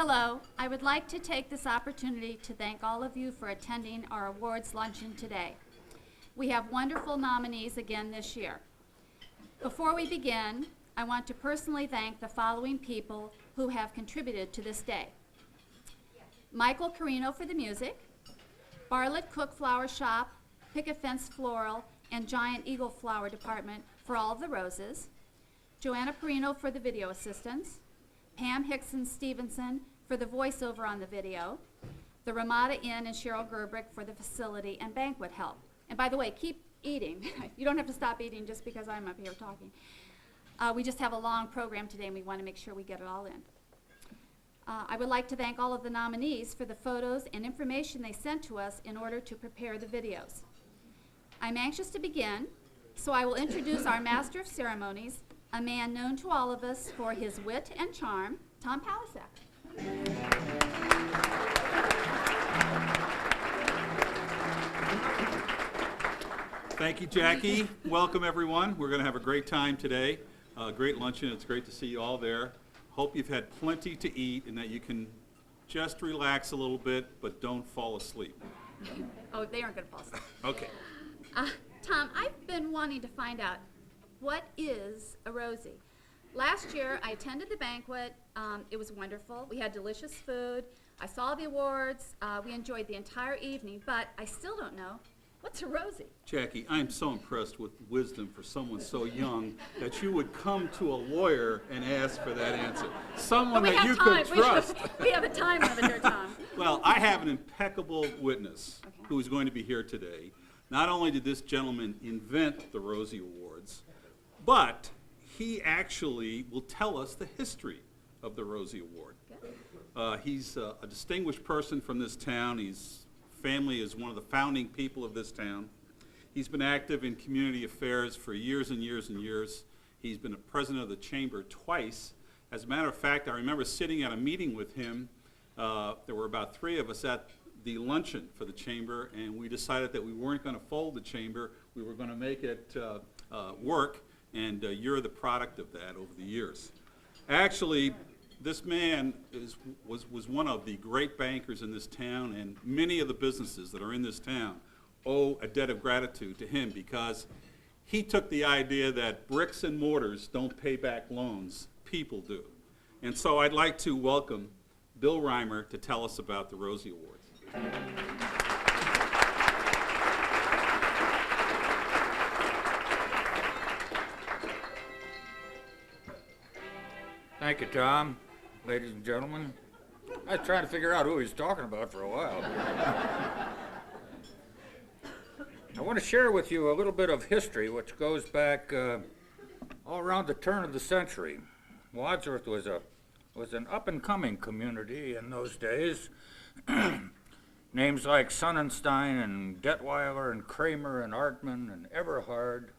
Hello, I would like to take this opportunity to thank all of you for attending our awards luncheon today. We have wonderful nominees again this year. Before we begin, I want to personally thank the following people who have contributed to this day. Michael Carino for the music, Bartlett Cook Flower Shop, Picket Fence Floral, and Giant Eagle Flower Department for all of the roses, Joanna Perino for the video assistance, Pam Hickson Stevenson for the voiceover on the video, the Ramada Inn and Cheryl Gerbrick for the facility and banquet help. And by the way, keep eating. You don't have to stop eating just because I'm up here talking. We just have a long program today and we want to make sure we get it all in. I would like to thank all of the nominees for the photos and information they sent to us in order to prepare the videos. I'm anxious to begin, so I will introduce our Master of Ceremonies, a man known to all of us for his wit and charm, Tom Palisak. Thank you, Jackie. Welcome, everyone. We're going to have a great time today. Great luncheon. It's great to see you all there. Hope you've had plenty to eat and that you can just relax a little bit, but don't fall asleep. Oh, they aren't going to fall asleep. Okay. Tom, I've been wanting to find out, what is a Rosie? Last year, I attended the banquet. It was wonderful. We had delicious food. I saw the awards. We enjoyed the entire evening, but I still don't know, what's a Rosie? Jackie, I'm so impressed with wisdom for someone so young that you would come to a lawyer and ask for that answer. Someone that you could trust. We have a time limit here, Tom. Well, I have an impeccable witness who is going to be here today. Not only did this gentleman invent the Rosie Awards, but he actually will tell us the history of the Rosie Award. He's a distinguished person from this town. His family is one of the founding people of this town. He's been active in community affairs for years and years and years. He's been a president of the chamber twice. As a matter of fact, I remember sitting at a meeting with him. There were about 3 of us at the luncheon for the chamber, and we decided that we weren't going to fold the chamber. We were going to make it work, and you're the product of that over the years. Actually, this man was one of the great bankers in this town, and many of the businesses that are in this town owe a debt of gratitude to him because he took the idea that bricks and mortars don't pay back loans, people do. And so I'd like to welcome Bill Reimer to tell us about the Rosie Awards. Thank you, Tom. Ladies and gentlemen, I was trying to figure out who he was talking about for a while. I want to share with you a little bit of history which goes back all around the turn of the century. Wadsworth was an up-and-coming community in those days. Names like Sonnenstein and Detweiler and Kramer and Artman and Everhard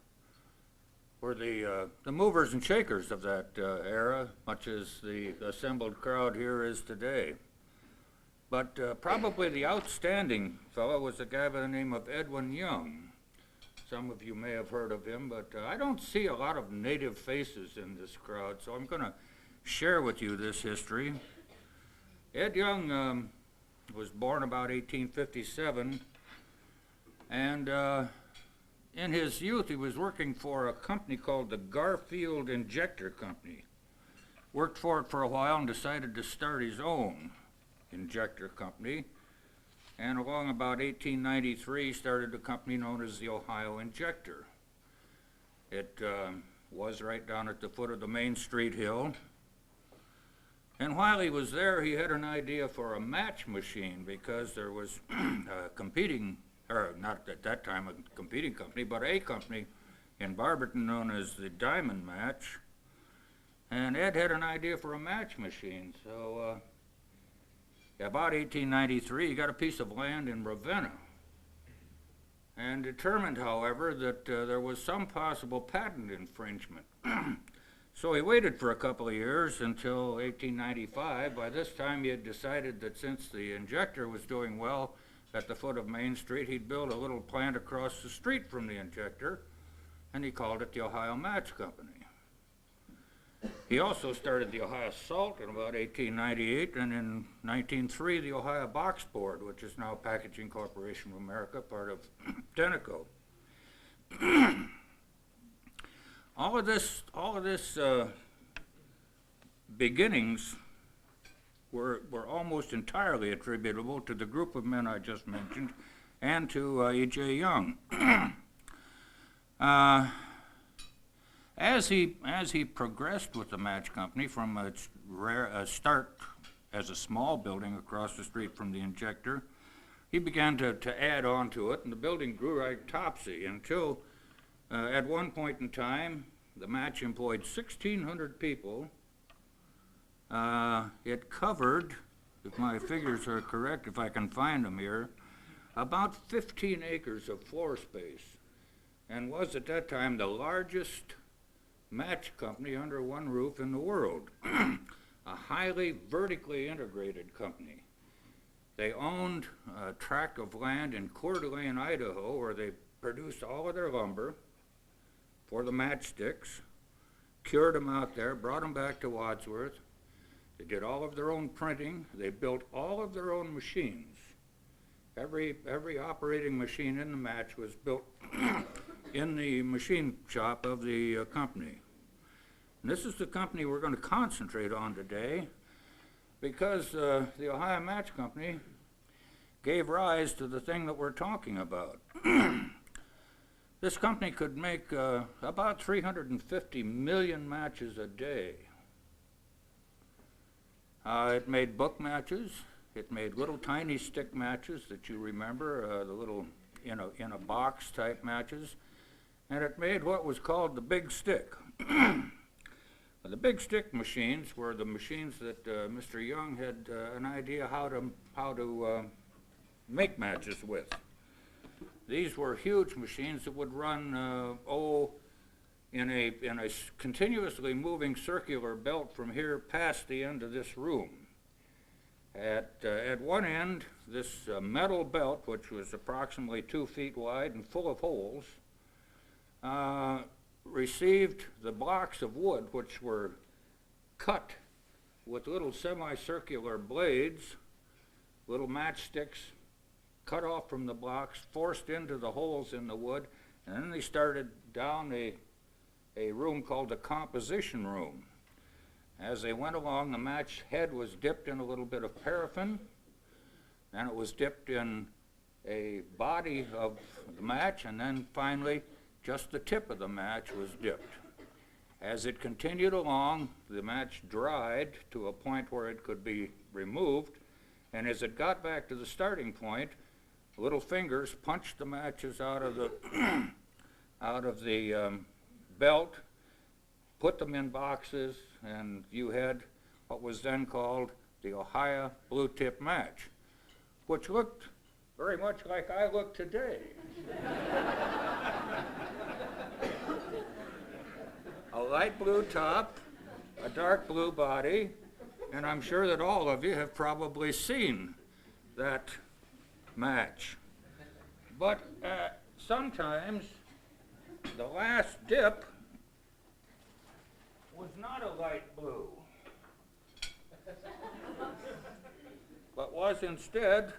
were the movers and shakers of that era, much as the assembled crowd here is today. But probably the outstanding fellow was a guy by the name of Edwin Young. Some of you may have heard of him, but I don't see a lot of native faces in this crowd, so I'm going to share with you this history. Ed Young was born about 1857, and in his youth he was working for a company called the Garfield Injector Company. Worked for it for a while and decided to start his own injector company, and along about 1893 started a company known as the Ohio Injector. It was right down at the foot of the Main Street Hill. And while he was there, he had an idea for a match machine because there was a competing, or not at that time a competing company, but a company in Barberton known as the Diamond Match. And Ed had an idea for a match machine. So about 1893, he got a piece of land in Ravenna and determined, however, that there was some possible patent infringement. So he waited for a couple of years until 1895. By this time, he had decided that since the injector was doing well at the foot of Main Street, he'd build a little plant across the street from the injector, and he called it the Ohio Match Company. He also started the Ohio Salt in about 1898, and in 1903, the Ohio Box Board, which is now Packaging Corporation of America, part of Tenneco. All of this beginnings were almost entirely attributable to the group of men I just mentioned and to E.J. Young. As he progressed with the match company from a start as a small building across the street from the injector, he began to add on to it, and the building grew like topsy until at one point in time, the match employed 1,600 people. It covered, if my figures are correct, if I can find them here, about 15 acres of floor space, and was at that time the largest match company under one roof in the world, a highly vertically integrated company. They owned a tract of land in Coeur d'Alene, Idaho, where they produced all of their lumber for the matchsticks, cured them out there, brought them back to Wadsworth. They did all of their own printing. They built all of their own machines. Every operating machine in the match was built in the machine shop of the company. And this is the company we're going to concentrate on today, because the Ohio Match Company gave rise to the thing that we're talking about. This company could make about 350 million matches a day. It made book matches. It made little tiny stick matches that you remember, the little in a box type matches, and it made what was called the big stick. The big stick machines were the machines that Mr. Young had an idea how to make matches with. These were huge machines that would run in a continuously moving circular belt from here past the end of this room. At one end, this metal belt, which was approximately 2 feet wide and full of holes, received the blocks of wood, which were cut with little semicircular blades, little matchsticks cut off from the blocks, forced into the holes in the wood, and then they started down a room called the composition room. As they went along, the match head was dipped in a little bit of paraffin, and it was dipped in a body of the match, and then finally just the tip of the match was dipped. As it continued along, the match dried to a point where it could be removed, and as it got back to the starting point, little fingers punched the matches out of the belt, put them in boxes, and you had what was then called the Ohio Blue Tip Match, which looked very much like I look today. A light blue top, a dark blue body, and I'm sure that all of you have probably seen that match. But sometimes the last dip was not a light blue, but was instead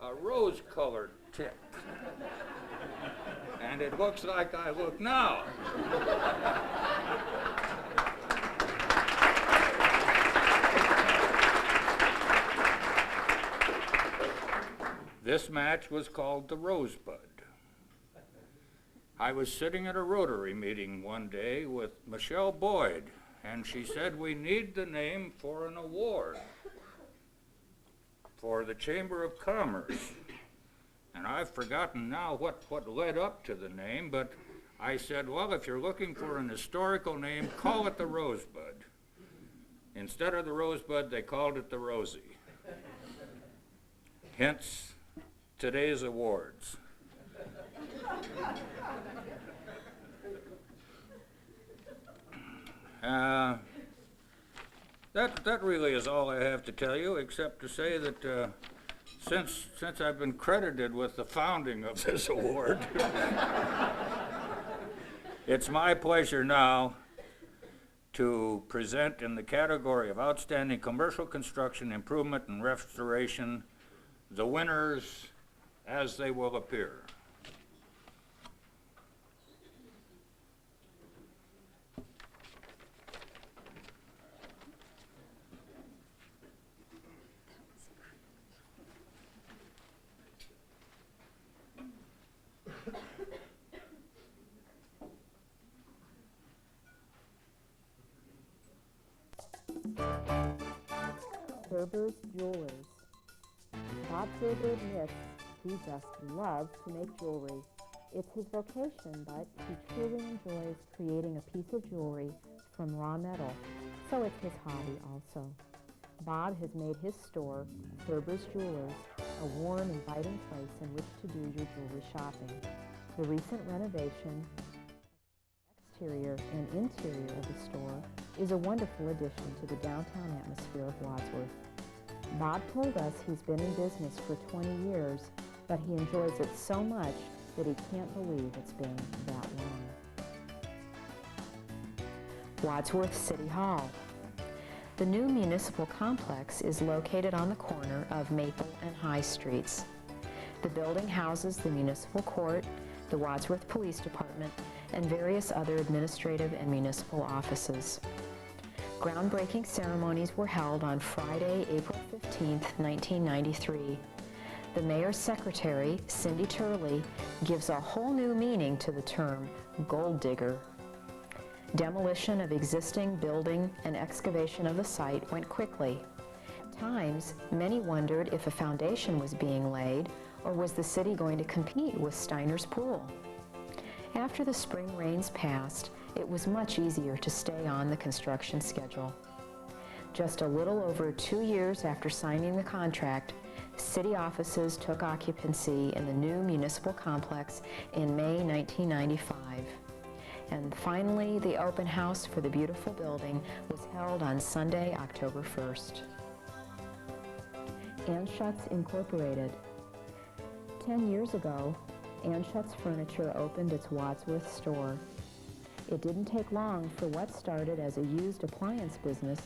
a rose-colored tip. And it looks like I look now. This match was called the Rosebud. I was sitting at a Rotary meeting one day with Michelle Boyd, and she said, we need the name for an award for the Chamber of Commerce. And I've forgotten now what led up to the name, but I said, well, if you're looking for an historical name, call it the Rosebud. Instead of the Rosebud, they called it the Rosie. Hence, today's awards. That really is all I have to tell you, except to say that since I've been credited with the founding of this award, it's my pleasure now to present in the category of Outstanding Commercial Construction, Improvement, and Restoration, the winners as they will appear. Gerber's Jewelers. Bob Gerber admits he just loves to make jewelry. It's his vocation, but he truly enjoys creating a piece of jewelry from raw metal, so it's his hobby also. Bob has made his store, Gerber's Jewelers, a warm, inviting place in which to do your jewelry shopping. The recent renovation, exterior and interior of the store, is a wonderful addition to the downtown atmosphere of Wadsworth. Bob told us he's been in business for 20 years, but he enjoys it so much that he can't believe it's been that long. Wadsworth City Hall. The new municipal complex is located on the corner of Maple and High Streets. The building houses the municipal court, the Wadsworth Police Department, and various other administrative and municipal offices. Groundbreaking ceremonies were held on Friday, April 15, 1993. The mayor's secretary, Cindy Turley, gives a whole new meaning to the term gold digger. Demolition of existing building and excavation of the site went quickly. At times, many wondered if a foundation was being laid or was the city going to compete with Steiner's Pool. After the spring rains passed, it was much easier to stay on the construction schedule. Just a little over 2 years after signing the contract, city offices took occupancy in the new municipal complex in May 1995. And finally, the open house for the beautiful building was held on Sunday, October 1st. Anschutz Incorporated. 10 years ago, Anschutz Furniture opened its Wadsworth store. It didn't take long for what started as a used appliance business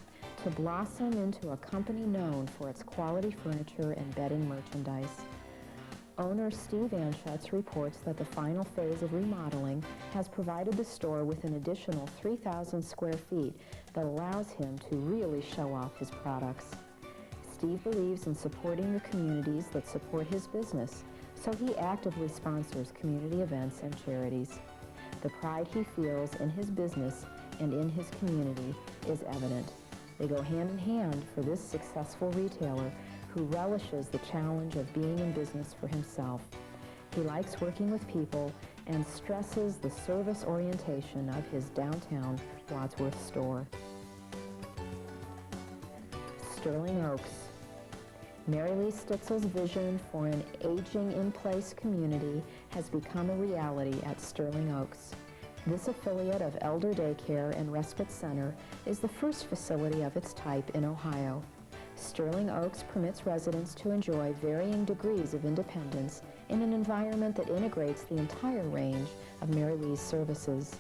to blossom into a company known for its quality furniture and bedding merchandise. Owner Steve Anschutz reports that the final phase of remodeling has provided the store with an additional 3,000 square feet that allows him to really show off his products. Steve believes in supporting the communities that support his business, so he actively sponsors community events and charities. The pride he feels in his business and in his community is evident. They go hand in hand for this successful retailer who relishes the challenge of being in business for himself. He likes working with people and stresses the service orientation of his downtown Wadsworth store. Sterling Oaks. Mary Lee Stitzel's vision for an aging-in-place community has become a reality at Sterling Oaks. This affiliate of Elder Daycare and Respite Center is the first facility of its type in Ohio. Sterling Oaks permits residents to enjoy varying degrees of independence in an environment that integrates the entire range of Mary Lee's services.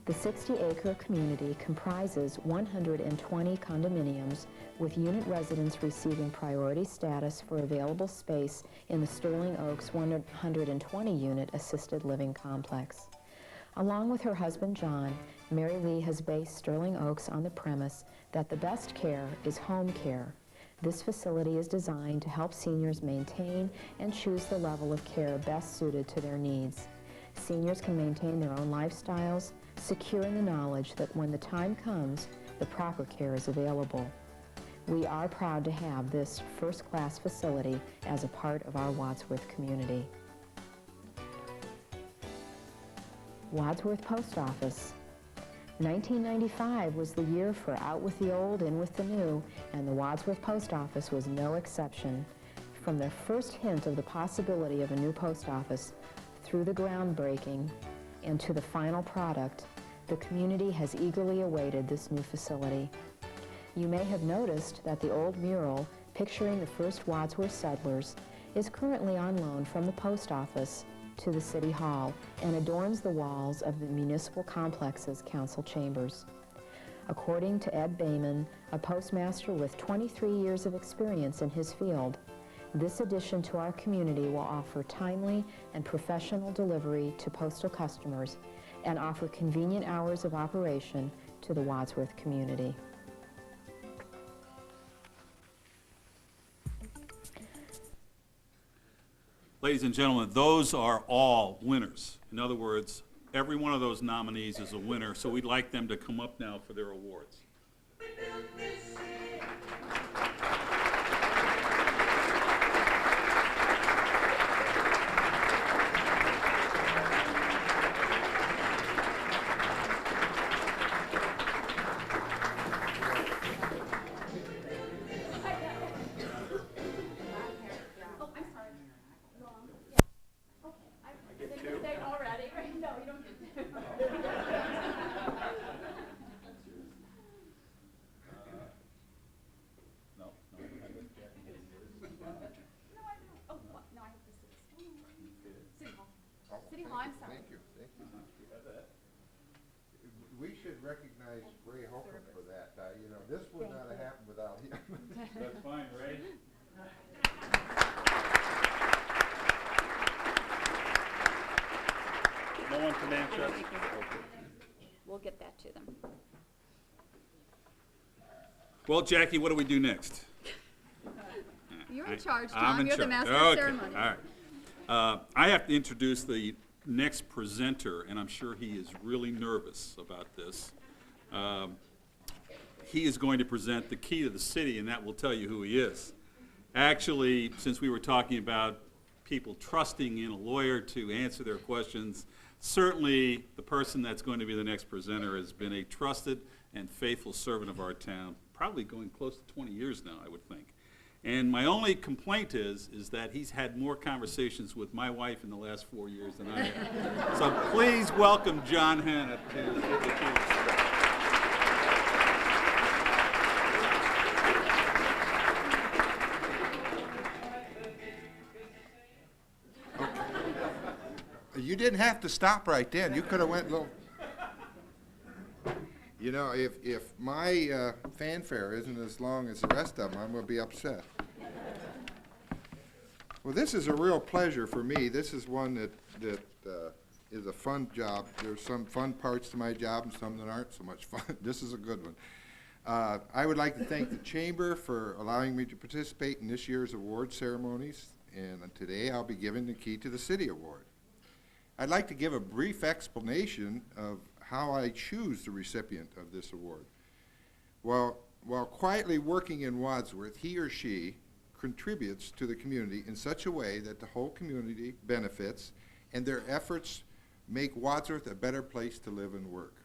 The 60-acre community comprises 120 condominiums, with unit residents receiving priority status for available space in the Sterling Oaks 120-unit assisted living complex. Along with her husband John, Mary Lee has based Sterling Oaks on the premise that the best care is home care. This facility is designed to help seniors maintain and choose the level of care best suited to their needs. Seniors can maintain their own lifestyles, secure in the knowledge that when the time comes, the proper care is available. We are proud to have this first-class facility as a part of our Wadsworth community. Wadsworth Post Office. 1995 was the year for out with the old, in with the new, and the Wadsworth Post Office was no exception. From the first hint of the possibility of a new post office, through the groundbreaking, and to the final product, the community has eagerly awaited this new facility. You may have noticed that the old mural picturing the first Wadsworth settlers is currently on loan from the post office to the City Hall and adorns the walls of the municipal complex's council chambers. According to Ed Bayman, a postmaster with 23 years of experience in his field, this addition to our community will offer timely and professional delivery to postal customers and offer convenient hours of operation to the Wadsworth community. Ladies and gentlemen, those are all winners. In other words, every one of those nominees is a winner, so we'd like them to come up now for their awards. We should recognize Ray Holcomb for that. You know, this would not have happened without him. That's fine, Ray. No one can answer. We'll get that to them. Well, Jackie, what do we do next? You're in charge, I'm Tom. in You're the charge. master of Okay, ceremonies. all right. I have to introduce the next presenter, and I'm sure he is really nervous about this. He is going to present the key to the city, and that will tell you who he is. Actually, since we were talking about people trusting in a lawyer to answer their questions, certainly the person that's going to be the next presenter has been a trusted and faithful servant of our town, probably going close to 20 years now, I would think. And my only complaint is that he's had more conversations with my wife in the last 4 years than I have. So please welcome John Hanna to the key. You didn't have to stop right then. You could have went a little. You know, if my fanfare isn't as long as the rest of them, I'm going to be upset. Well, this is a real pleasure for me. This is one that is a fun job. There's some fun parts to my job and some that aren't so much fun. This is a good one. I would like to thank the Chamber for allowing me to participate in this year's award ceremonies. And today I'll be giving the Key to the City Award. I'd like to give a brief explanation of how I choose the recipient of this award. While quietly working in Wadsworth, he or she contributes to the community in such a way that the whole community benefits and their efforts make Wadsworth a better place to live and work.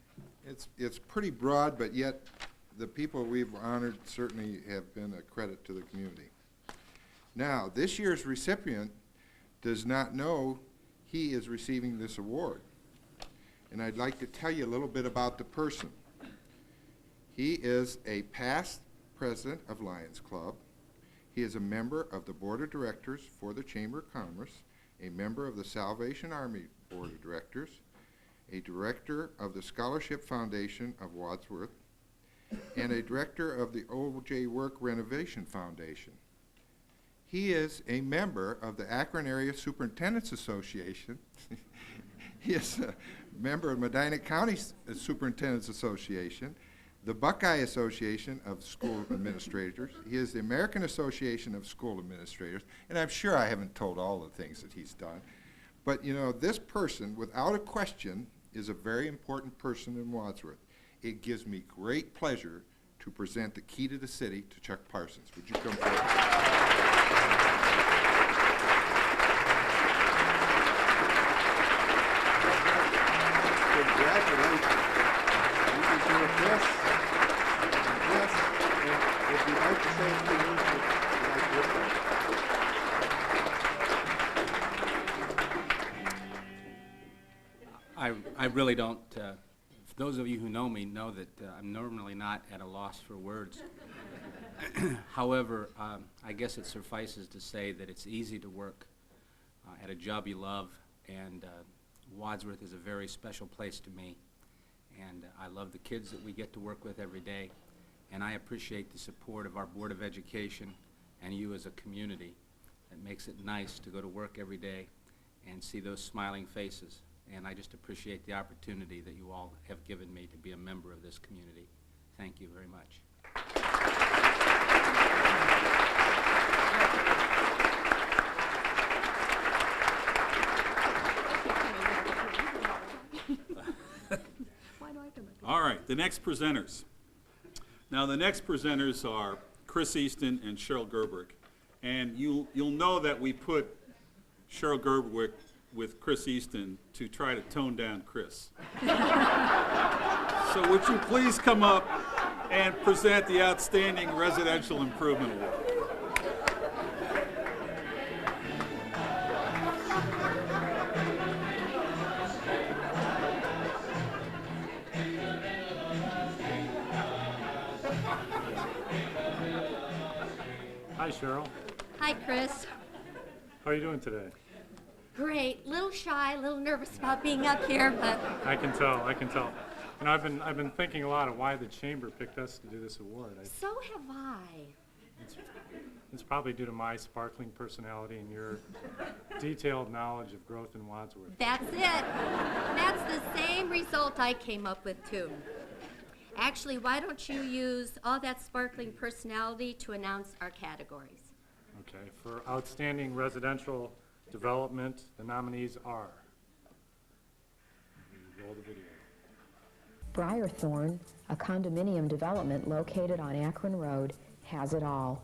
It's pretty broad, but yet the people we've honored certainly have been a credit to the community. Now, this year's recipient does not know he is receiving this award. And I'd like to tell you a little bit about the person. He is a past president of Lions Club. He is a member of the Board of Directors for the Chamber of Commerce, a member of the Salvation Army Board of Directors, a director of the Scholarship Foundation of Wadsworth, and a director of the O.J. Work Renovation Foundation. He is a member of the Akron Area Superintendents Association. He is a member of Medina County Superintendents Association, the Buckeye Association of School Administrators. He is the American Association of School Administrators, and I'm sure I haven't told all the things that he's done. But you know, this person, without a question, is a very important person in Wadsworth. It gives me great pleasure to present the Key to the City to Chuck Parsons. Would you come forward? Congratulations. You can do it this, and if you'd like to say a few words, you'd like this. I really don't, for those of you who know me know that I'm normally not at a loss for words. However, I guess it suffices to say that it's easy to work at a job you love, and Wadsworth is a very special place to me, and I love the kids that we get to work with every day, and I appreciate the support of our Board of Education and you as a community. It makes it nice to go to work every day and see those smiling faces. And I just appreciate the opportunity that you all have given me to be a member of this community. Thank you very much. All right, the next presenters. Now, the next presenters are Chris Easton and Cheryl Gerberwick. And you'll know that we put Cheryl Gerberwick with Chris Easton to try to tone down Chris. So would you please come up and present the Outstanding Residential Improvement Award? Hi, Cheryl. Hi, Chris. How are you doing today? Great. Little shy, a little nervous about being up here, but I can tell. You know, I've been thinking a lot of why the chamber picked us to do this award. so have I. It's probably due to my sparkling personality and your detailed knowledge of growth in Wadsworth. That's it. That's the same result I came up with, too. Actually, why don't you use all that sparkling personality to announce our categories? Okay, for outstanding residential development, the nominees are. Roll the video. Briarthorn, a condominium development located on Akron Road, has it all.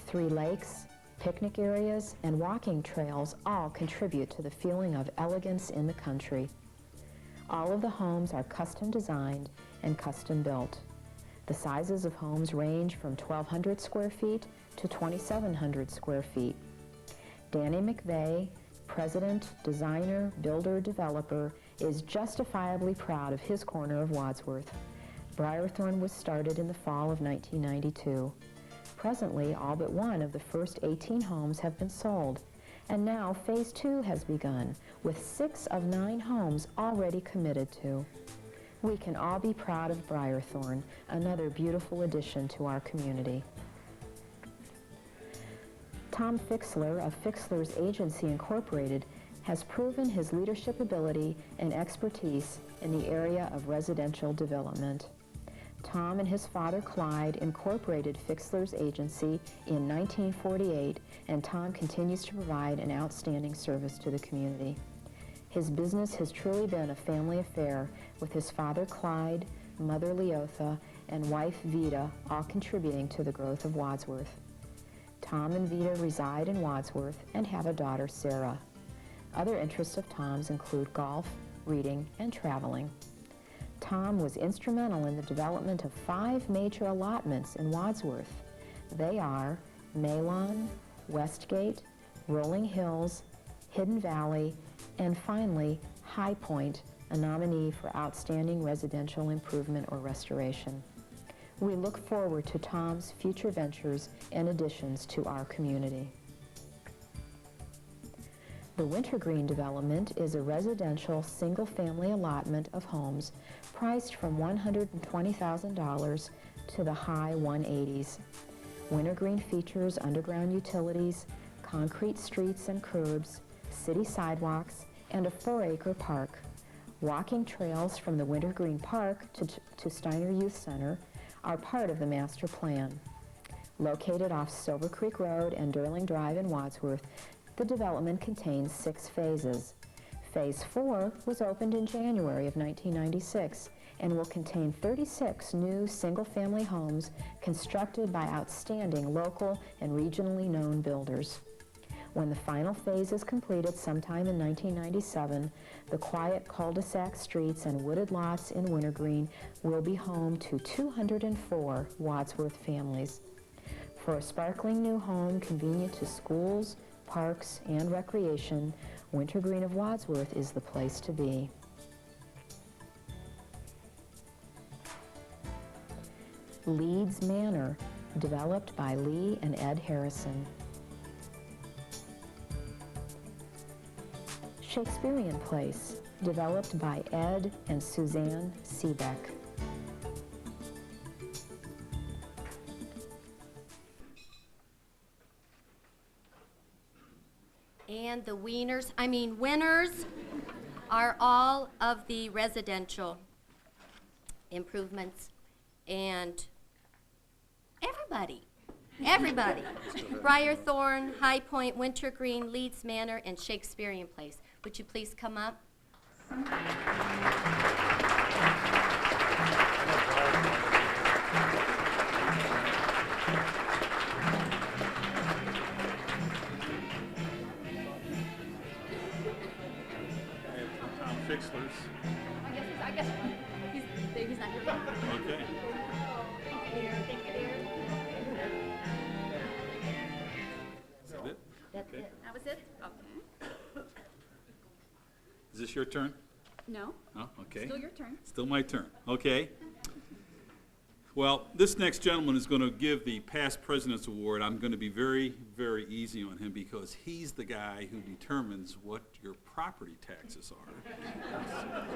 3 lakes, picnic areas, and walking trails all contribute to the feeling of elegance in the country. All of the homes are custom designed and custom built. The sizes of homes range from 1,200 square feet to 2,700 square feet. Danny McVeigh, president, designer, builder, developer, is justifiably proud of his corner of Wadsworth. Briarthorn was started in the fall of 1992. Presently, all but one of the first 18 homes have been sold, and now Phase 2 has begun, with 6 of 9 homes already committed to. We can all be proud of Briarthorn, another beautiful addition to our community. Tom Fixler of Fixler's Agency Incorporated has proven his leadership ability and expertise in the area of residential development. Tom and his father Clyde incorporated Fixler's Agency in 1948, and Tom continues to provide an outstanding service to the community. His business has truly been a family affair, with his father Clyde, mother Leotha, and wife Vida all contributing to the growth of Wadsworth. Tom and Vida reside in Wadsworth and have a daughter, Sarah. Other interests of Tom's include golf, reading, and traveling. Tom was instrumental in the development of 5 major allotments in Wadsworth. They are Malon, Westgate, Rolling Hills, Hidden Valley, and finally, High Point, a nominee for Outstanding Residential Improvement or Restoration. We look forward to Tom's future ventures and additions to our community. The Wintergreen development is a residential single-family allotment of homes priced from $120,000 to the high 180s. Wintergreen features underground utilities, concrete streets and curbs, city sidewalks, and a 4-acre park. Walking trails from the Wintergreen Park to Steiner Youth Center are part of the master plan. Located off Silver Creek Road and Durling Drive in Wadsworth, the development contains 6 phases. Phase 4 was opened in January of 1996 and will contain 36 new single-family homes constructed by outstanding local and regionally known builders. When the final phase is completed sometime in 1997, the quiet cul-de-sac streets and wooded lots in Wintergreen will be home to 204 Wadsworth families. For a sparkling new home convenient to schools, parks, and recreation, Wintergreen of Wadsworth is the place to be. Leeds Manor, developed by Lee and Ed Harrison. Shakespearean Place, developed by Ed and Suzanne Seebeck. And the winners are all of the residential improvements and everybody. Briarthorn, High Point, Wintergreen, Leeds Manor, and Shakespearean Place. Would you please come up? Tom Fixler's. I guess he's not here. Okay. Is that it? That's it. That was it? Okay. Is this your turn? No, Oh, okay. still your turn. Still my turn, okay. Well, this next gentleman is going to give the Past President's Award. I'm going to be very, very easy on him because he's the guy who determines what your property taxes are.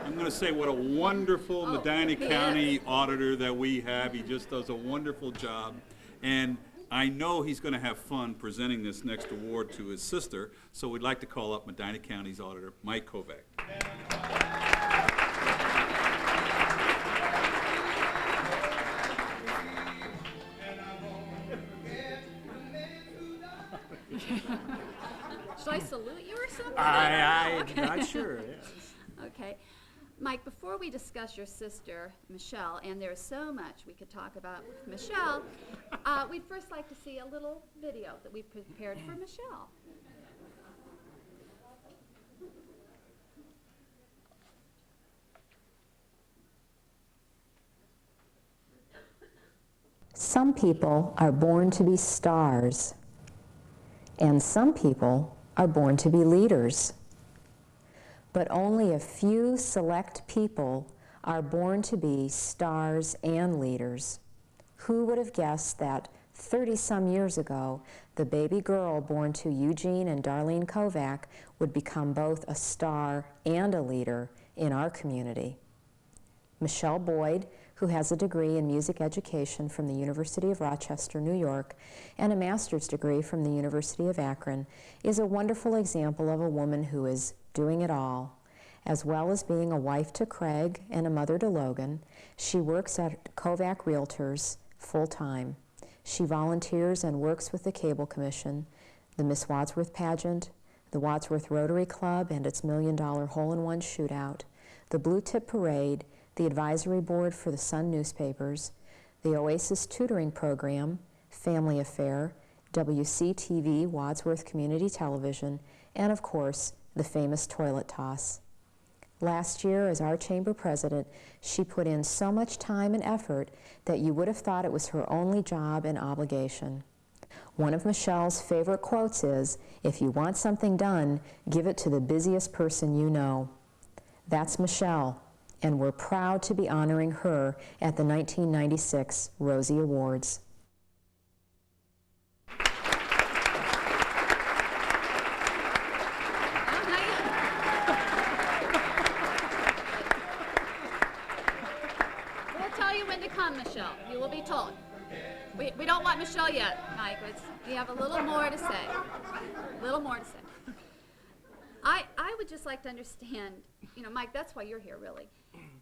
I'm going to say what a wonderful Medina he County is. auditor that we have. He just does a wonderful job. And I know he's going to have fun presenting this next award to his sister, so we'd like to call up Medina County's auditor, Mike Kovac. Should I salute you or something? I'm not sure, yeah. Okay. Mike, before we discuss your sister, Michelle, and there's so much we could talk about with Michelle, we'd first like to see a little video that we've prepared for Michelle. Some people are born to be stars, and some people are born to be leaders. But only a few select people are born to be stars and leaders. Who would have guessed that 30-some years ago, the baby girl born to Eugene and Darlene Kovac would become both a star and a leader in our community? Michelle Boyd, who has a degree in music education from the University of Rochester, New York, and a master's degree from the University of Akron, is a wonderful example of a woman who is doing it all. As well as being a wife to Craig and a mother to Logan, she works at Kovac Realtors full-time. She volunteers and works with the Cable Commission, the Miss Wadsworth pageant, the Wadsworth Rotary Club and its $1 Million Hole-in-One Shootout, the Blue Tip Parade, the advisory board for the Sun newspapers, the Oasis tutoring program, Family Affair, WCTV Wadsworth Community Television, and of course, the famous toilet toss. Last year, as our chamber president, she put in so much time and effort that you would have thought it was her only job and obligation. One of Michelle's favorite quotes is, "If you want something done, give it to the busiest person you know." That's Michelle, and we're proud to be honoring her at the 1996 Rosie Awards. We'll tell you when to come, Michelle. You will be told. We don't want Michelle yet, Mike. We have a little more to say. A little more to say. I would just like to understand, Mike, that's why you're here, really.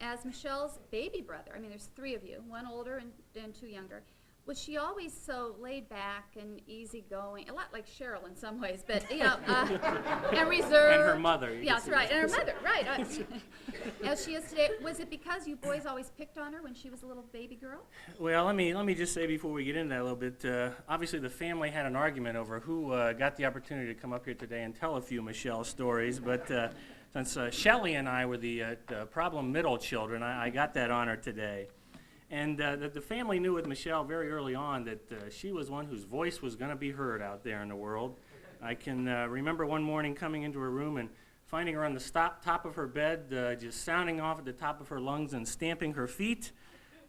As Michelle's baby brother, I mean, there's three of you, one older and two younger. Was she always so laid back and easygoing? A lot like Cheryl in some ways, but, and reserved. And her mother. Yeah, that's right, and her mother, right. As she is today. Was it because you boys always picked on her when she was a little baby girl? Well, let me just say before we get into that a little bit, obviously the family had an argument over who got the opportunity to come up here today and tell a few Michelle stories, but since Shelley and I were the problem middle children, I got that honor today. And the family knew with Michelle very early on that she was one whose voice was going to be heard out there in the world. I can remember one morning coming into her room and finding her on the top of her bed, just sounding off at the top of her lungs and stamping her feet.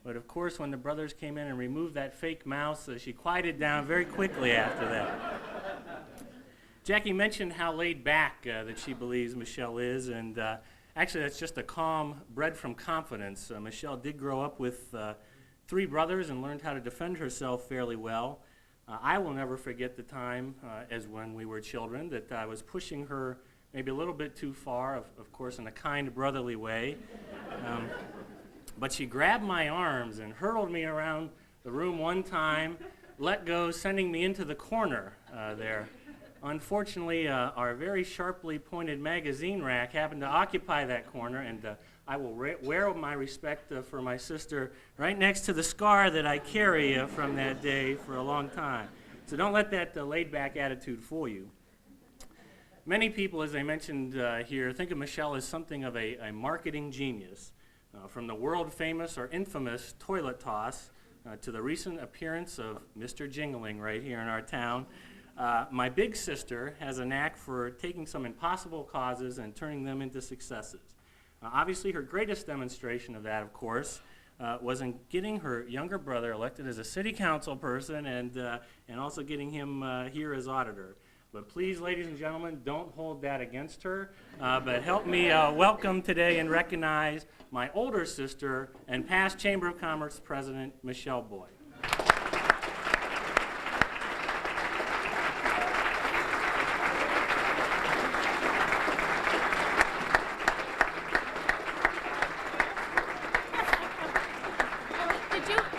But of course, when the brothers came in and removed that fake mouse, she quieted down very quickly after that. Jackie mentioned how laid back that she believes Michelle is, and actually that's just a calm bred from confidence. Michelle did grow up with three brothers and learned how to defend herself fairly well. I will never forget the time, as when we were children, that I was pushing her maybe a little bit too far, of course in a kind brotherly way. But she grabbed my arms and hurled me around the room one time, let go, sending me into the corner there. Unfortunately, our very sharply pointed magazine rack happened to occupy that corner, and I will wear my respect for my sister right next to the scar that I carry from that day for a long time. So don't let that laid-back attitude fool you. Many people, as I mentioned here, think of Michelle as something of a marketing genius. From the world-famous or infamous toilet toss to the recent appearance of Mr. Jingling right here in our town, my big sister has a knack for taking some impossible causes and turning them into successes. Obviously, her greatest demonstration of that, of course, was in getting her younger brother elected as a city council person and also getting him here as auditor. But please, ladies and gentlemen, don't hold that against her, but help me welcome today and recognize my older sister and past Chamber of Commerce President, Michelle Boyd.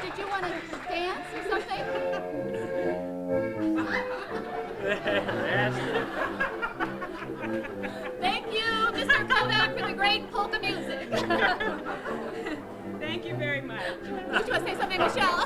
Did you want to dance or something? Thank you, Mr. Kovac, for the great polka music. Thank you very much. Did you want to say something, Michelle?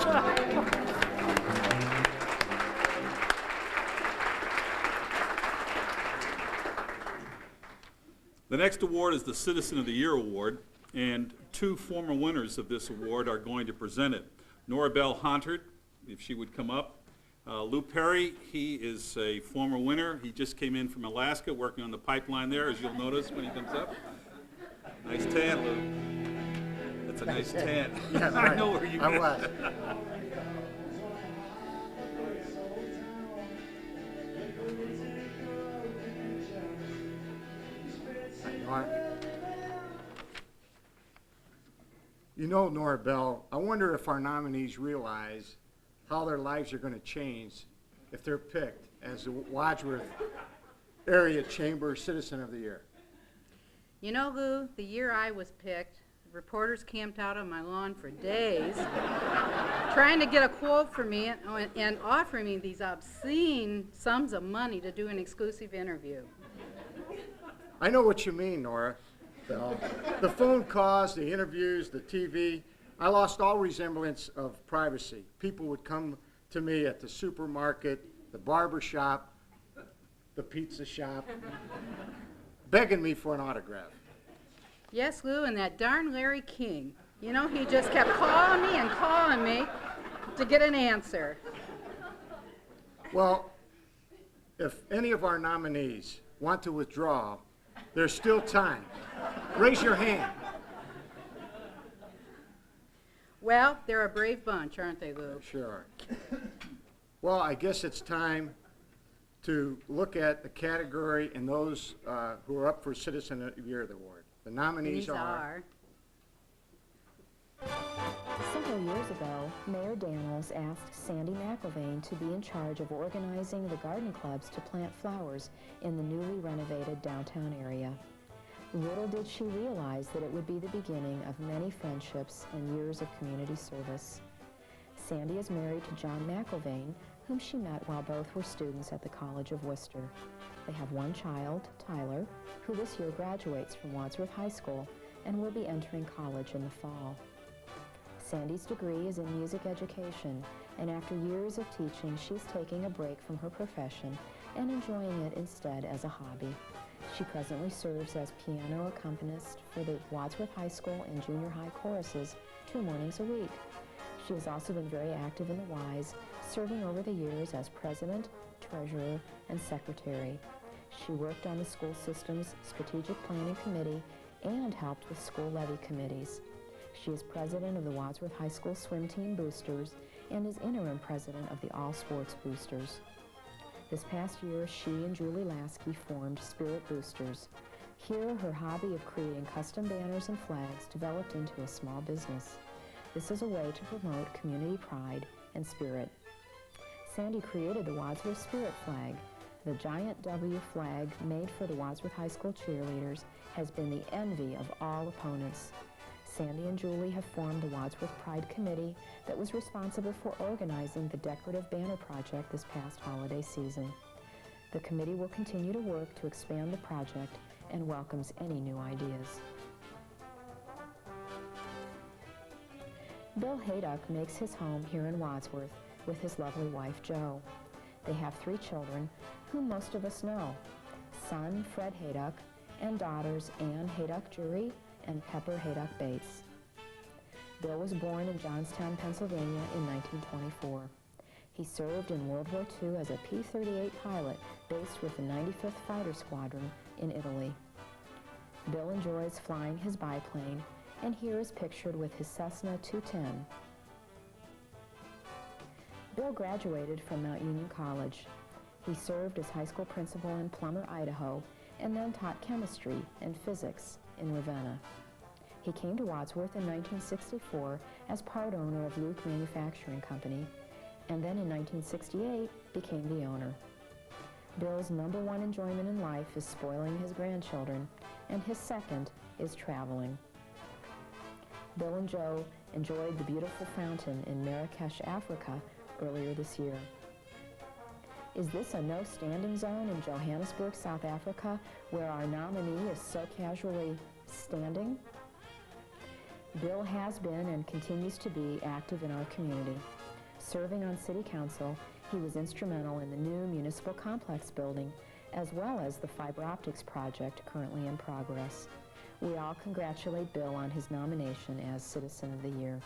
The next award is the Citizen of the Year Award, and two former winners of this award are going to present it. Nora Bell Hontard, if she would come up. Lou Perry, he is a former winner. He just came in from Alaska working on the pipeline there, as you'll notice when he comes up. Nice tan, Lou. That's a nice tan. Yeah, I right. know where you I was. You know, Nora Bell, I wonder if our nominees realize how their lives are going to change if they're picked as the Wadsworth Area Chamber Citizen of the Year. You know, Lou, the year I was picked, reporters camped out on my lawn for days trying to get a quote for me and offering me these obscene sums of money to do an exclusive interview. I know what you mean, Nora Bell. The phone calls, the interviews, the TV, I lost all resemblance of privacy. People would come to me at the supermarket, the barber shop, the pizza shop, begging me for an autograph. Yes, Lou, and that darn Larry King. You know, he just kept calling me to get an answer. Well, if any of our nominees want to withdraw, there's still time. Raise your hand. Well, they're a brave bunch, aren't they, Lou? Sure. Well, I guess it's time to look at the category and those who are up for Citizen of the Year Award. The nominees are... Several years ago, Mayor Daniels asked Sandy McIlvaine to be in charge of organizing the garden clubs to plant flowers in the newly renovated downtown area. Little did she realize that it would be the beginning of many friendships and years of community service. Sandy is married to John McIlvaine, whom she met while both were students at the College of Worcester. They have one child, Tyler, who this year graduates from Wadsworth High School and will be entering college in the fall. Sandy's degree is in music education, and after years of teaching, she's taking a break from her profession and enjoying it instead as a hobby. She presently serves as piano accompanist for the Wadsworth High School and junior high choruses 2 mornings a week. She has also been very active in the Ys, serving over the years as president, treasurer, and secretary. She worked on the school system's strategic planning committee and helped with school levy committees. She is president of the Wadsworth High School Swim Team Boosters and is interim president of the All Sports Boosters. This past year, she and Julie Lasky formed Spirit Boosters. Here, her hobby of creating custom banners and flags developed into a small business. This is a way to promote community pride and spirit. Sandy created the Wadsworth Spirit Flag. The giant W flag made for the Wadsworth High School cheerleaders has been the envy of all opponents. Sandy and Julie have formed the Wadsworth Pride Committee that was responsible for organizing the decorative banner project this past holiday season. The committee will continue to work to expand the project and welcomes any new ideas. Bill Hayduck makes his home here in Wadsworth with his lovely wife, Jo. They have 3 children, whom most of us know, son Fred Hayduck and daughters Ann Hayduck-Jury and Pepper Hayduck-Bates. Bill was born in Johnstown, Pennsylvania in 1924. He served in World War II as a P-38 pilot based with the 95th Fighter Squadron in Italy. Bill enjoys flying his biplane, and here is pictured with his Cessna 210. Bill graduated from Mount Union College. He served as high school principal in Plummer, Idaho, and then taught chemistry and physics in Ravenna. He came to Wadsworth in 1964 as part owner of Luke Manufacturing Company, and then in 1968 became the owner. Bill's #1 enjoyment in life is spoiling his grandchildren, and his second is traveling. Bill and Jo enjoyed the beautiful fountain in Marrakesh, Africa, earlier this year. Is this a no-standing zone in Johannesburg, South Africa, where our nominee is so casually standing? Bill has been and continues to be active in our community. Serving on City Council, he was instrumental in the new municipal complex building, as well as the fiber optics project currently in progress. We all congratulate Bill on his nomination as Citizen of the Year.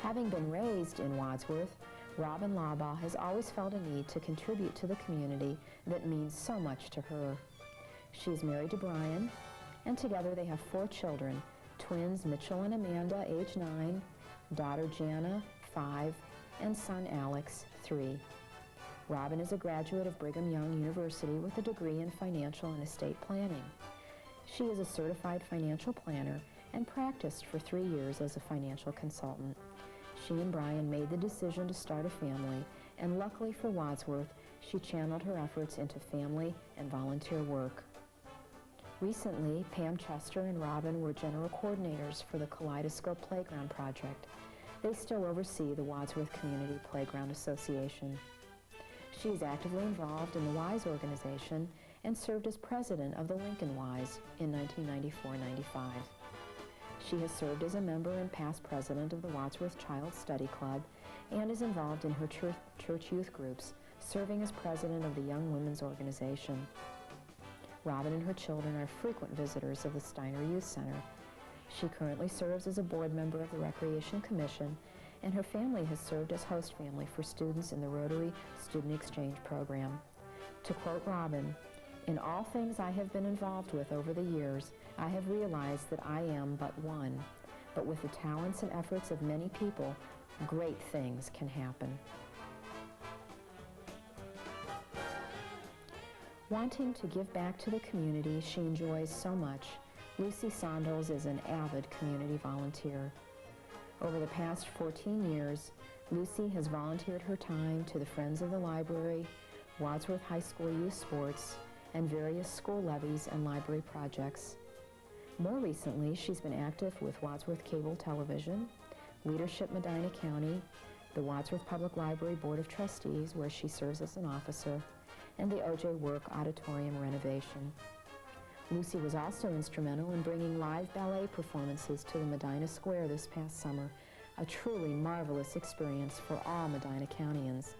Having been raised in Wadsworth, Robin Labaugh has always felt a need to contribute to the community that means so much to her. She is married to Brian, and together they have 4 children, twins Mitchell and Amanda, age 9, daughter Jana, 5, and son Alex, 3. Robin is a graduate of Brigham Young University with a degree in financial and estate planning. She is a certified financial planner and practiced for 3 years as a financial consultant. She and Brian made the decision to start a family, and luckily for Wadsworth, she channeled her efforts into family and volunteer work. Recently, Pam Chester and Robin were general coordinators for the Kaleidoscope Playground Project. They still oversee the Wadsworth Community Playground Association. She is actively involved in the WISE organization and served as president of the Lincoln WISE in 1994-95. She has served as a member and past president of the Wadsworth Child Study Club and is involved in her church youth groups, serving as president of the Young Women's Organization. Robin and her children are frequent visitors of the Steiner Youth Center. She currently serves as a board member of the Recreation Commission, and her family has served as host family for students in the Rotary Student Exchange Program. To quote Robin, "In all things I have been involved with over the years, I have realized that I am but one, but with the talents and efforts of many people, great things can happen." Wanting to give back to the community she enjoys so much, Lucy Sondels is an avid community volunteer. Over the past 14 years, Lucy has volunteered her time to the Friends of the Library, Wadsworth High School Youth Sports, and various school levies and library projects. More recently, she's been active with Wadsworth Cable Television, Leadership Medina County, the Wadsworth Public Library Board of Trustees, where she serves as an officer, and the O.J. Work Auditorium renovation. Lucy was also instrumental in bringing live ballet performances to the Medina Square this past summer, a truly marvelous experience for all Medina Countyans.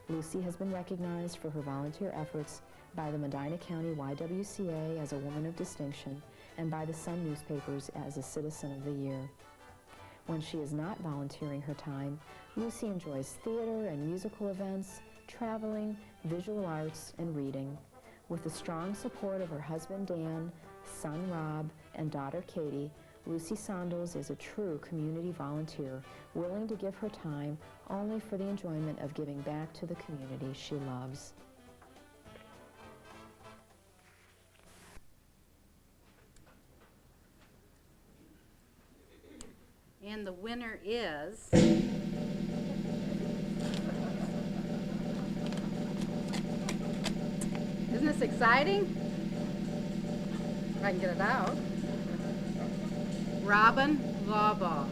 Lucy has been recognized for her volunteer efforts by the Medina County YWCA as a Woman of Distinction and by the Sun newspapers as a Citizen of the Year. When she is not volunteering her time, Lucy enjoys theater and musical events, traveling, visual arts, and reading. With the strong support of her husband Dan, son Rob, and daughter Katie, Lucy Sondels is a true community volunteer, willing to give her time only for the enjoyment of giving back to the community she loves. And the winner is Isn't this exciting? If I can get it out. Robin Lawbaugh.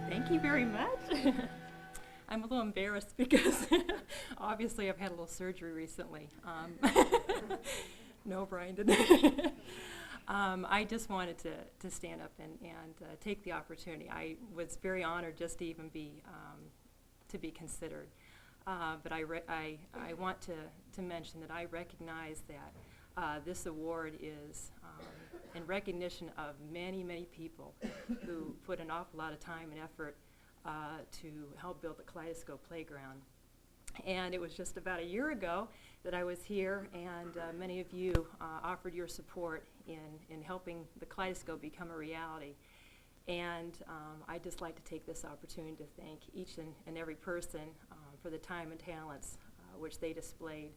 Thank you very much. I'm a little embarrassed because obviously I've had a little surgery recently. No, Brian didn't. I just wanted to stand up and take the opportunity. I was very honored just to even be considered. But I want to mention that I recognize that this award is in recognition of many, many people who put an awful lot of time and effort to help build the Kaleidoscope Playground. And it was just about a year ago that I was here, and many of you offered your support in helping the Kaleidoscope become a reality. And I'd just like to take this opportunity to thank each and every person for the time and talents which they displayed.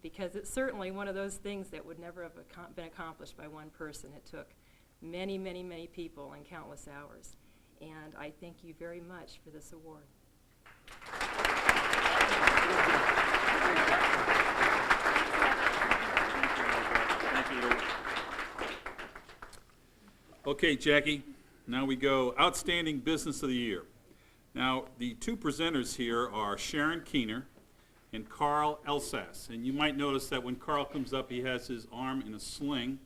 Because it's certainly one of those things that would never have been accomplished by one person. It took many, many, many people and countless hours. And I thank you very much for this award. Thank you, Lou. Okay, Jackie, now we go Outstanding Business of the Year. Now, the two presenters here are Sharon Keener and Carl Elsas. And you might notice that when Carl comes up, he has his arm in a sling.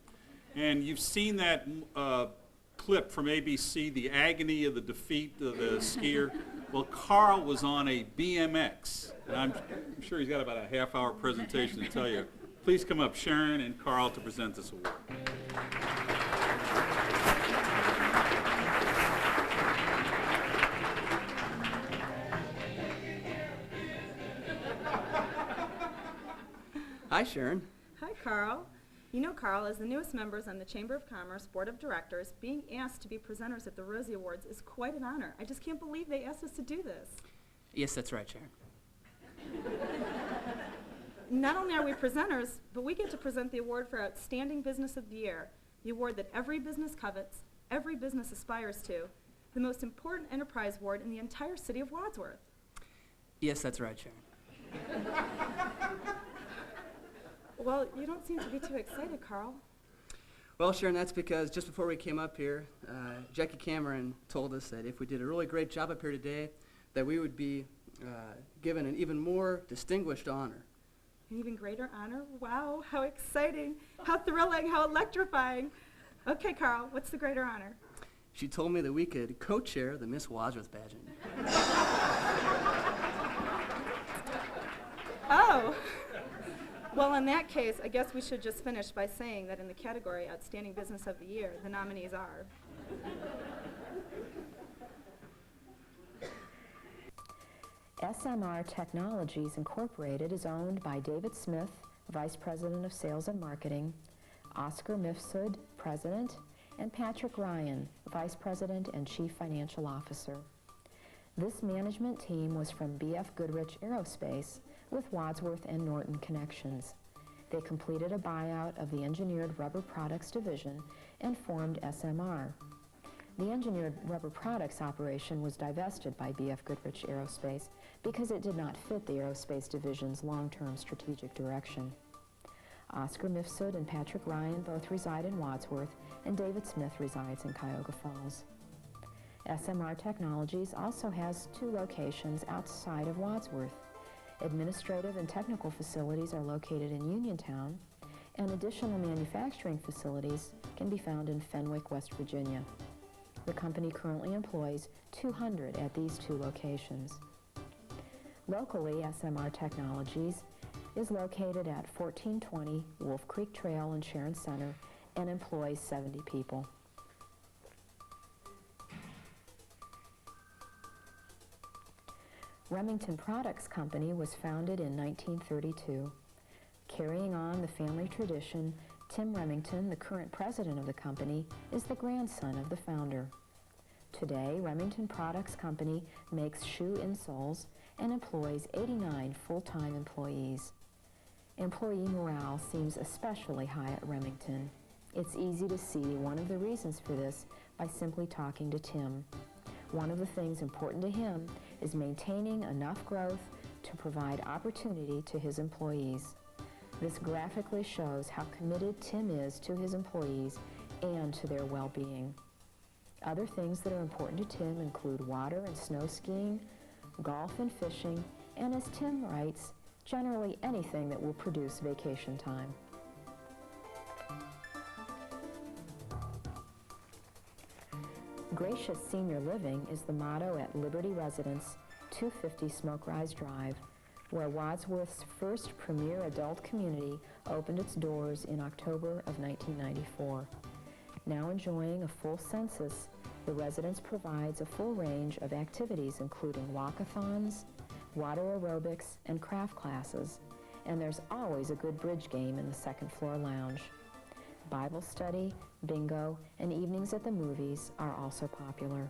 And you've seen that clip from ABC, the agony of the defeat of the skier. Well, Carl was on a BMX. And I'm sure he's got about a half-hour presentation to tell you. Please come up, Sharon and Carl, to present this award. Hi, Sharon. Hi, Carl. You know, Carl, as the newest members on the Chamber of Commerce Board of Directors, being asked to be presenters at the Rosie Awards is quite an honor. I just can't believe they asked us to do this. Yes, that's right, Sharon. Not only are we presenters, but we get to present the award for Outstanding Business of the Year, the award that every business covets, every business aspires to, the most important enterprise award in the entire city of Wadsworth. Yes, that's right, Sharon. Well, you don't seem to be too excited, Carl. Well, Sharon, that's because just before we came up here, Jackie Cameron told us that if we did a really great job up here today, that we would be given an even more distinguished honor. An even greater honor? Wow, how exciting, how thrilling, how electrifying. Okay, Carl, what's the greater honor? She told me that we could co-chair the Miss Wadsworth pageant. Oh. Well, in that case, I guess we should just finish by saying that in the category Outstanding Business of the Year, the nominees are SMR Technologies Incorporated is owned by David Smith, Vice President of Sales and Marketing, Oscar Mifsud, President, and Patrick Ryan, Vice President and Chief Financial Officer. This management team was from B.F. Goodrich Aerospace with Wadsworth and Norton connections. They completed a buyout of the Engineered Rubber Products Division and formed SMR. The Engineered Rubber Products operation was divested by B.F. Goodrich Aerospace because it did not fit the Aerospace Division's long-term strategic direction. Oscar Mifsud and Patrick Ryan both reside in Wadsworth, and David Smith resides in Cuyahoga Falls. SMR Technologies also has 2 locations outside of Wadsworth. Administrative and technical facilities are located in Uniontown, and additional manufacturing facilities can be found in Fenwick, West Virginia. The company currently employs 200 at these 2 locations. Locally, SMR Technologies is located at 1420 Wolf Creek Trail in Sharon Center and employs 70 people. Remington Products Company was founded in 1932. Carrying on the family tradition, Tim Remington, the current president of the company, is the grandson of the founder. Today, Remington Products Company makes shoe insoles and employs 89 full-time employees. Employee morale seems especially high at Remington. It's easy to see one of the reasons for this by simply talking to Tim. One of the things important to him is maintaining enough growth to provide opportunity to his employees. This graphically shows how committed Tim is to his employees and to their well-being. Other things that are important to Tim include water and snow skiing, golf and fishing, and as Tim writes, generally anything that will produce vacation time. Gracious Senior Living is the motto at Liberty Residence, 250 Smoke Rise Drive, where Wadsworth's first premier adult community opened its doors in October of 1994. Now enjoying a full census, the residence provides a full range of activities including walkathons, water aerobics, and craft classes, and there's always a good bridge game in the second floor lounge. Bible study, bingo, and evenings at the movies are also popular.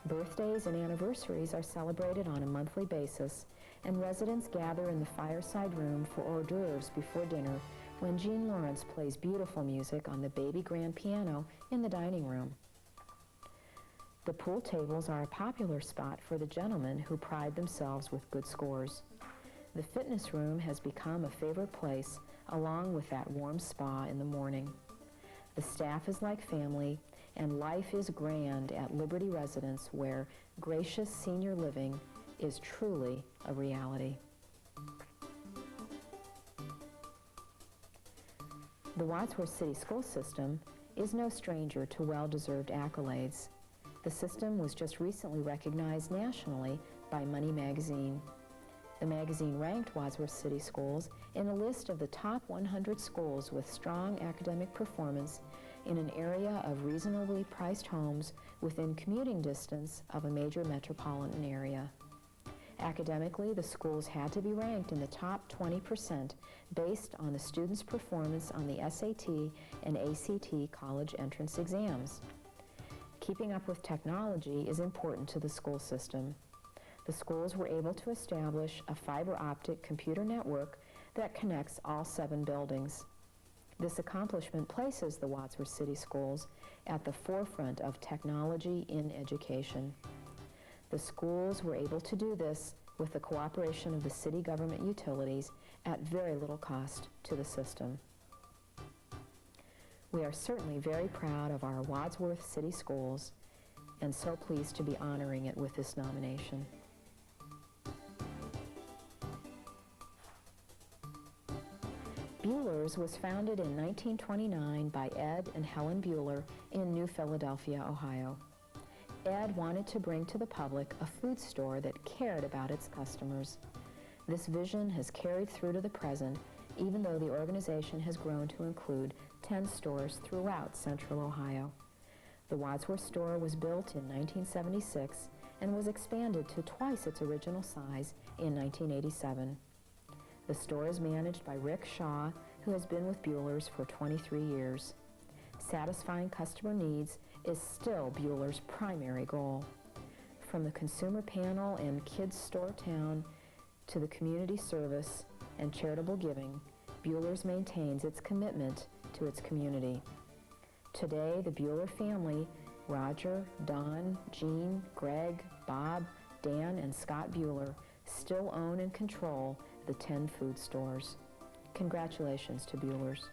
Birthdays and anniversaries are celebrated on a monthly basis, and residents gather in the fireside room for hors d'oeuvres before dinner when Jean Lawrence plays beautiful music on the baby grand piano in the dining room. The pool tables are a popular spot for the gentlemen who pride themselves with good scores. The fitness room has become a favorite place, along with that warm spa in the morning. The staff is like family, and life is grand at Liberty Residence, where gracious senior living is truly a reality. The Wadsworth City School System is no stranger to well-deserved accolades. The system was just recently recognized nationally by Money Magazine. The magazine ranked Wadsworth City Schools in a list of the top 100 schools with strong academic performance in an area of reasonably priced homes within commuting distance of a major metropolitan area. Academically, the schools had to be ranked in the top 20% based on the students' performance on the SAT and ACT college entrance exams. Keeping up with technology is important to the school system. The schools were able to establish a fiber optic computer network that connects all 7 buildings. This accomplishment places the Wadsworth City Schools at the forefront of technology in education. The schools were able to do this with the cooperation of the city government utilities at very little cost to the system. We are certainly very proud of our Wadsworth City Schools and so pleased to be honoring it with this nomination. Bueller's was founded in 1929 by Ed and Helen Bueller in New Philadelphia, Ohio. Ed wanted to bring to the public a food store that cared about its customers. This vision has carried through to the present, even though the organization has grown to include 10 stores throughout central Ohio. The Wadsworth store was built in 1976 and was expanded to twice its original size in 1987. The store is managed by Rick Shaw, who has been with Bueller's for 23 years. Satisfying customer needs is still Bueller's primary goal. From the consumer panel and kids store town to the community service and charitable giving, Bueller's maintains its commitment to its community. Today, the Bueller family, Roger, Don, Jean, Greg, Bob, Dan, and Scott Bueller, still own and control the 10 food stores. Congratulations to Bueller's.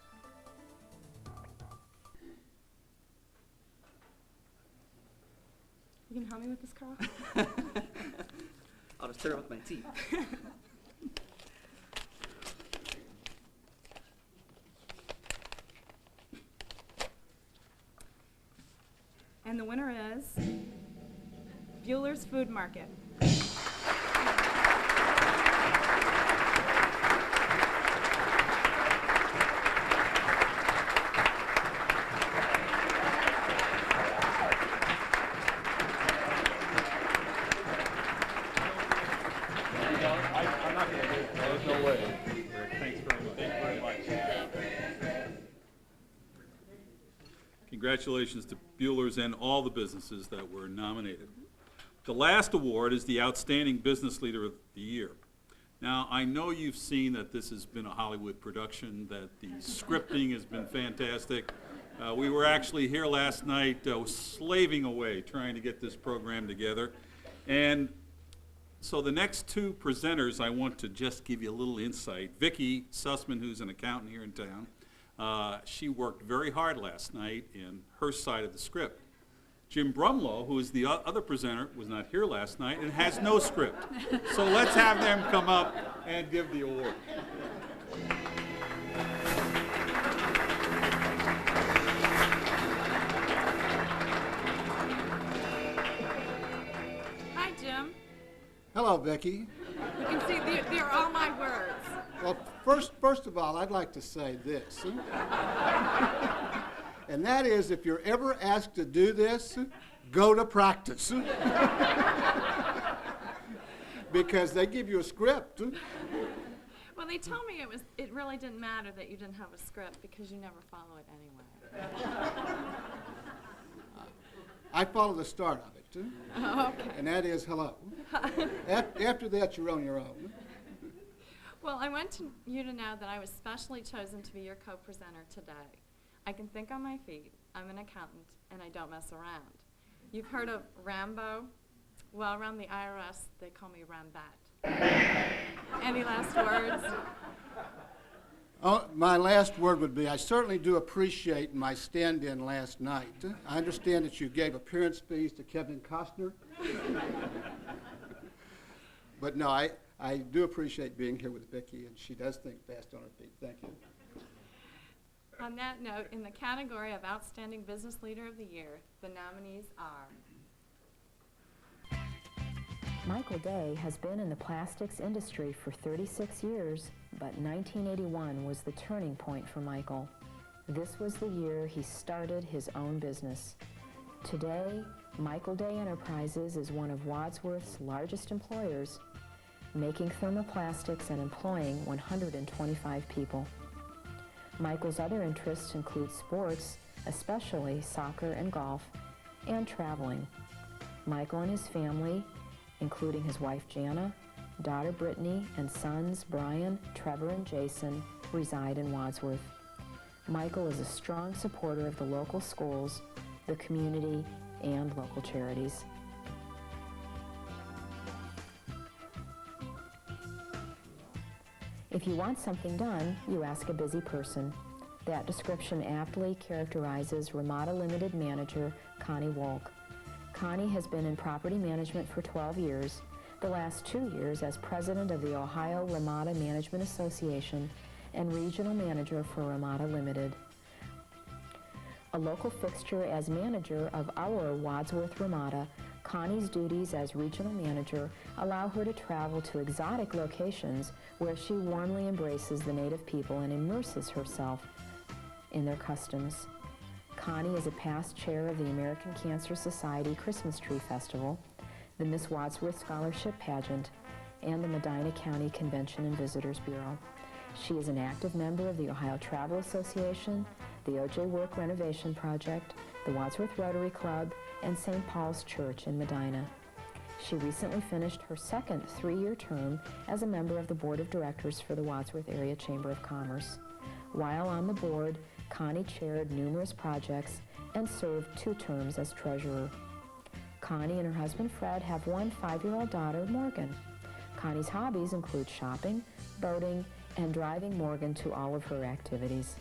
You can help me with this, Carl? I'll just stir it with my teeth. And the winner is Bueller's Food Market. I'm not going to do it. There's no way. Thanks very much. Thank you very much. Congratulations to Bueller's and all the businesses that were nominated. The last award is the Outstanding Business Leader of the Year. Now, I know you've seen that this has been a Hollywood production, that the scripting has been fantastic. We were actually here last night slaving away trying to get this program together. And so the next two presenters, I want to just give you a little insight. Vicki Sussman, who's an accountant here in town, she worked very hard last night in her side of the script. Jim Brumlow, who is the other presenter, was not here last night and has no script. So let's have them come up and give the award. Hi, Jim. Hello, Vicki. You can see they're all my words. Well, first of all, I'd like to say this. And that is, if you're ever asked to do this, go to practice. Because they give you a script. Well, they told me it really didn't matter that you didn't have a script because you never follow it anyway. I follow the start of it. Oh, okay. And that is hello. After that, you're on your own. Well, I want you to know that I was specially chosen to be your co-presenter today. I can think on my feet, I'm an accountant, and I don't mess around. You've heard of Rambo? Well, around the IRS, they call me Rambat. Any last words? Oh, my last word would be, I certainly do appreciate my stand-in last night. I understand that you gave appearance fees to Kevin Costner. But no, I do appreciate being here with Vicki, and she does think fast on her feet. Thank you. On that note, in the category of Outstanding Business Leader of the Year, the nominees are... Michael Day has been in the plastics industry for 36 years, but 1981 was the turning point for Michael. This was the year he started his own business. Today, Michael Day Enterprises is one of Wadsworth's largest employers, making thermoplastics and employing 125 people. Michael's other interests include sports, especially soccer and golf, and traveling. Michael and his family, including his wife Jana, daughter Brittany, and sons Brian, Trevor, and Jason, reside in Wadsworth. Michael is a strong supporter of the local schools, the community, and local charities. If you want something done, you ask a busy person. That description aptly characterizes Ramada Limited manager Connie Wolk. Connie has been in property management for 12 years, the last 2 years as president of the Ohio Ramada Management Association and regional manager for Ramada Limited. A local fixture as manager of our Wadsworth Ramada, Connie's duties as regional manager allow her to travel to exotic locations where she warmly embraces the native people and immerses herself in their customs. Connie is a past chair of the American Cancer Society Christmas Tree Festival, the Miss Wadsworth Scholarship Pageant, and the Medina County Convention and Visitors Bureau. She is an active member of the Ohio Travel Association, the O.J. Work Renovation Project, the Wadsworth Rotary Club, and St. Paul's Church in Medina. She recently finished her second 3-year term as a member of the Board of Directors for the Wadsworth Area Chamber of Commerce. While on the board, Connie chaired numerous projects and served 2 terms as treasurer. Connie and her husband Fred have one 5-year-old daughter, Morgan. Connie's hobbies include shopping, boating, and driving Morgan to all of her activities.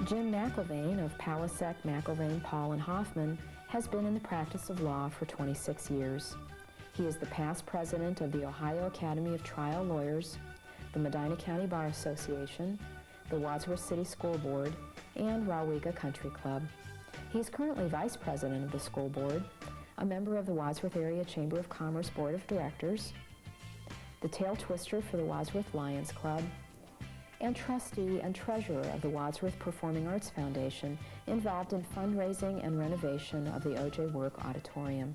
Jim McIlvaine of Palisek, McIlvaine, Paul, and Hoffman has been in the practice of law for 26 years. He is the past president of the Ohio Academy of Trial Lawyers, the Medina County Bar Association, the Wadsworth City School Board, and Rawiga Country Club. He is currently vice president of the school board, a member of the Wadsworth Area Chamber of Commerce Board of Directors, the tail twister for the Wadsworth Lions Club, and trustee and treasurer of the Wadsworth Performing Arts Foundation, involved in fundraising and renovation of the O.J. Work Auditorium.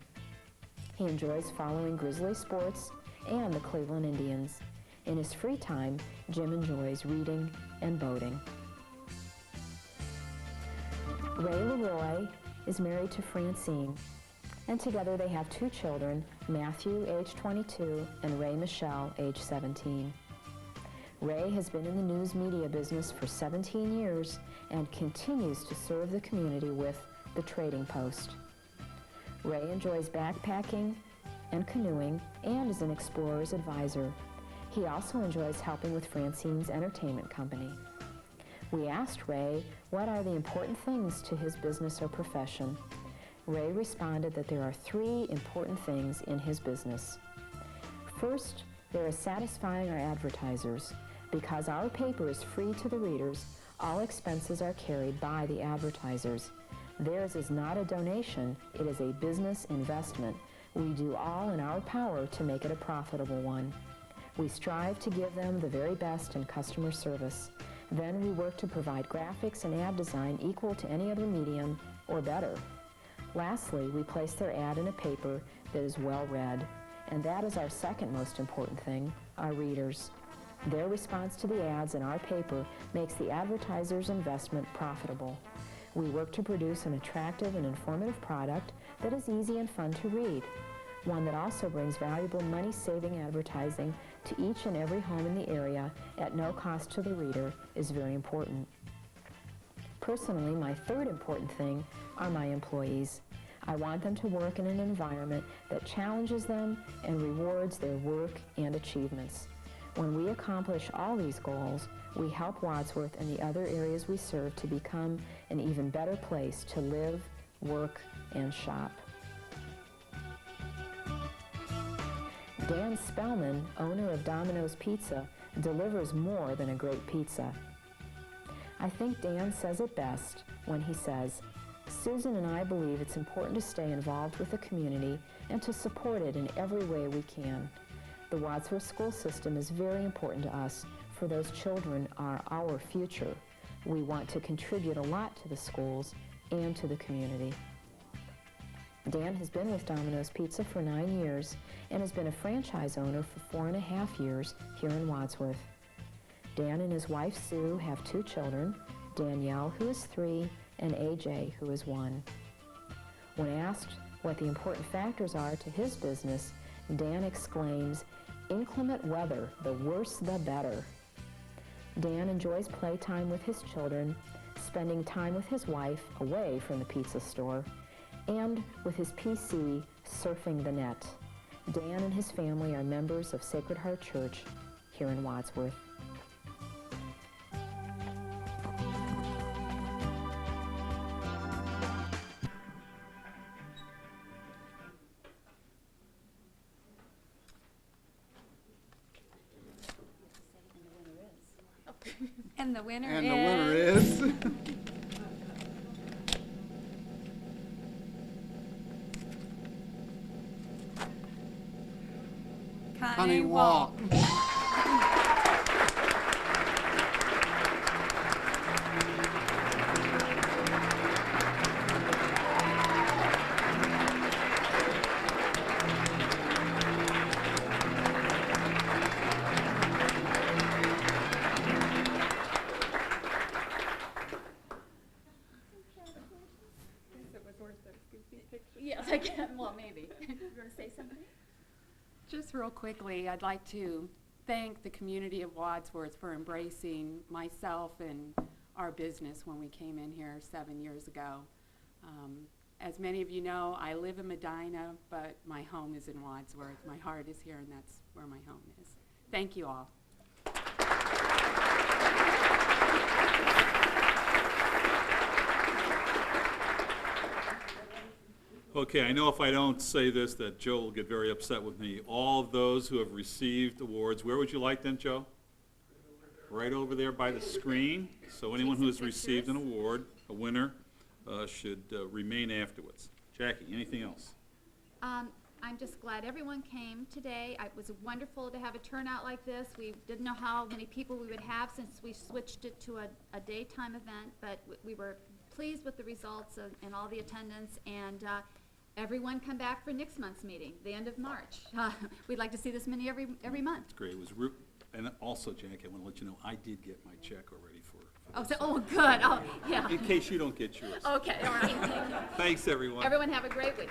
He enjoys following Grizzly sports and the Cleveland Indians. In his free time, Jim enjoys reading and boating. Ray Leroy is married to Francine, and together they have 2 children, Matthew, age 22, and Ray Michelle, age 17. Ray has been in the news media business for 17 years and continues to serve the community with the Trading Post. Ray enjoys backpacking and canoeing and is an explorer's advisor. He also enjoys helping with Francine's entertainment company. We asked Ray what are the important things to his business or profession. Ray responded that there are 3 important things in his business. First, there is satisfying our advertisers. Because our paper is free to the readers, all expenses are carried by the advertisers. Theirs is not a donation, it is a business investment. We do all in our power to make it a profitable one. We strive to give them the very best in customer service. Then we work to provide graphics and ad design equal to any other medium or better. Lastly, we place their ad in a paper that is well read. And that is our second most important thing, our readers. Their response to the ads in our paper makes the advertiser's investment profitable. We work to produce an attractive and informative product that is easy and fun to read, one that also brings valuable money-saving advertising to each and every home in the area at no cost to the reader is very important. Personally, my third important thing are my employees. I want them to work in an environment that challenges them and rewards their work and achievements. When we accomplish all these goals, we help Wadsworth and the other areas we serve to become an even better place to live, work, and shop. Dan Spellman, owner of Domino's Pizza, delivers more than a great pizza. I think Dan says it best when he says, "Susan and I believe it's important to stay involved with the community and to support it in every way we can. The Wadsworth school system is very important to us, for those children are our future. We want to contribute a lot to the schools and to the community." Dan has been with Domino's Pizza for 9 years and has been a franchise owner for 4.5 years here in Wadsworth. Dan and his wife Sue have 2 children, Danielle, who is 3, and AJ, who is 1. When asked what the important factors are to his business, Dan exclaims, "Inclement weather, the worse the better." Dan enjoys playtime with his children, spending time with his wife away from the pizza store, and with his PC surfing the net. Dan and his family are members of Sacred Heart Church here in Wadsworth. And the winner And the winner is... Connie Walk. Yes, I can. Well, maybe. You want to say something? Just real quickly, I'd like to thank the community of Wadsworth for embracing myself and our business when we came in here 7 years ago. As many of you know, I live in Medina, but my home is in Wadsworth. My heart is here, and that's where my home is. Thank you all. Okay, I know if I don't say this that Joe will get very upset with me. All of those who have received awards, where would you like them, Joe? Right over there by the screen. So anyone who has received an award, a winner, should remain afterwards. Jackie, anything else? I'm just glad everyone came today. It was wonderful to have a turnout like this. We didn't know how many people we would have since we switched it to a daytime event, but we were pleased with the results and all the attendance, and everyone come back for next month's meeting, the end of March. We'd like to see this many every month. It's great. It was And also, Jackie, I want to let you know, I did get my check already for Oh, this. so, oh, good. Oh, yeah. In case you don't get yours. Okay, all right. Thank you. Thanks, everyone. Everyone have a great week.